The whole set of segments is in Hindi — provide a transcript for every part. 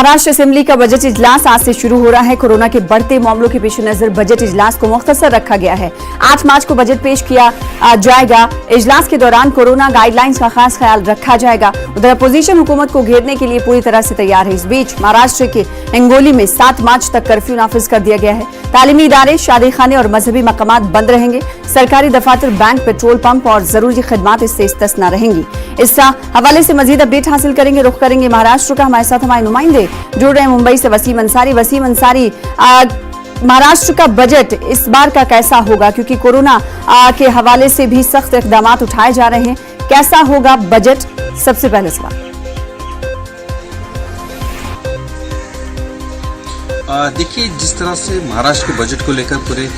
महाराष्ट्र असेंबली का बजट इजलास आज से शुरू हो रहा है। कोरोना के बढ़ते मामलों के पेश नजर बजट इजलास को मुख्तसर रखा गया है। 8 मार्च को बजट पेश किया जाएगा। इजलास के दौरान कोरोना गाइडलाइंस का खास ख्याल रखा जाएगा। उधर अपोजिशन हुकूमत को घेरने के लिए पूरी तरह से तैयार है। इस बीच महाराष्ट्र के हिंगोली में 7 मार्च तक कर्फ्यू नाफिज कर दिया गया है। तालीमी इदारे, शादी खाने और मजहबी मकामात बंद रहेंगे। सरकारी दफातर, बैंक, पेट्रोल पंप और जरूरी खदमात इससे इस्तिस्ना रहेंगी। इस हवाले से मजीद अपडेट हासिल करेंगे। रुख करेंगे महाराष्ट्र का। हमारे साथ हमारे नुमाइंदे जुड़ रहे हैं मुंबई से। वसीम अंसारी, महाराष्ट्र का बजट इस बार का कैसा होगा, क्योंकि कोरोना के हवाले से भी सख्त इकदाम उठाए जा रहे हैं। कैसा होगा बजट, सबसे पहले सवाल। देखिए, जिस तरह से महाराष्ट्र के बजट को लेकर पूरे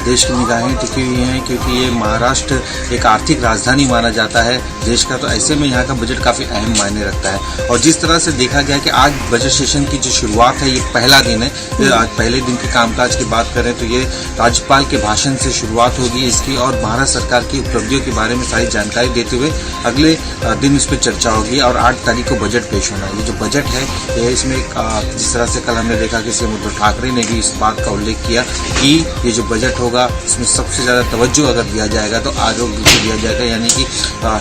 देश की निगाहें टिकी हुई हैं, क्योंकि ये महाराष्ट्र एक आर्थिक राजधानी माना जाता है देश का, तो ऐसे में यहाँ का बजट काफ़ी अहम मायने रखता है। और जिस तरह से देखा गया कि आज बजट सेशन की जो शुरुआत है, ये पहला दिन है। आज पहले दिन के कामकाज की बात करें तो ये राज्यपाल के भाषण से शुरुआत होगी इसकी, और भारत सरकार की उपलब्धियों के बारे में सारी जानकारी देते हुए अगले दिन इस पर चर्चा होगी और 8 तारीख को बजट पेश होना है। ये जो बजट है, ये इसमें जिस तरह से कल हमने देखा कि उद्धव ठाकरे ने भी इस बात का उल्लेख किया कि ये जो बजट होगा, इसमें सबसे ज़्यादा तवज्जो अगर दिया जाएगा तो आरोग्य को दिया जाएगा, यानी कि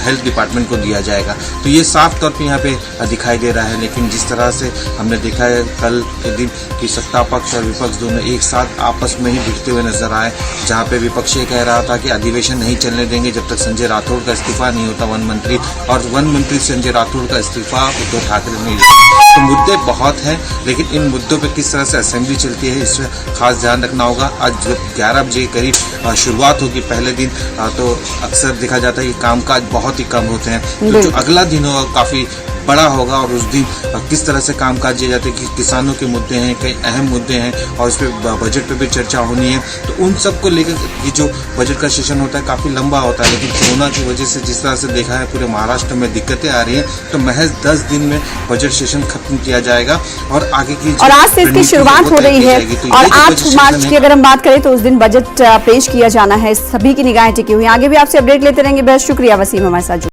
हेल्थ डिपार्टमेंट को दिया जाएगा। तो ये साफ तौर पे यहाँ पे दिखाई दे रहा है। लेकिन जिस तरह से हमने देखा है कल के दिन कि सत्ता पक्ष और विपक्ष दोनों एक साथ आपस में ही भिड़ते हुए नजर आए, जहाँ पे विपक्ष ये कह रहा था कि अधिवेशन नहीं चलने देंगे जब तक संजय राठौड़ का इस्तीफा नहीं होता वन मंत्री, और वन मंत्री संजय राठौड़ का इस्तीफा उद्धव ठाकरे ने। तो मुद्दे बहुत हैं, लेकिन इन मुद्दों पे किस तरह से असेंबली चलती है, इस पर खास ध्यान रखना होगा। आज जब 11 बजे करीब शुरुआत होगी पहले दिन, तो अक्सर देखा जाता है कि कामकाज बहुत ही कम होते हैं। तो जो अगला दिन होगा काफ़ी बड़ा होगा, और उस दिन किस तरह से कामकाज किए जाते हैं कि किसानों के मुद्दे हैं, कई अहम मुद्दे हैं, और इस पर बजट पे भी चर्चा होनी है। तो उन सब को लेकर ये जो बजट का सेशन होता है काफ़ी लंबा होता है। लेकिन कोरोना की वजह से जिस तरह से देखा है पूरे महाराष्ट्र में दिक्कतें आ रही हैं, तो महज 10 दिन में बजट सेशन खत्म किया जाएगा और आगे की और आज से इसकी शुरुआत हो रही है। और 8 मार्च की अगर हम बात करें तो उस दिन बजट पेश किया जाना है। सभी की निगाहें टिकी हुई। आगे भी आपसे अपडेट लेते रहेंगे। बेहद शुक्रिया वसीम हमारे साथ।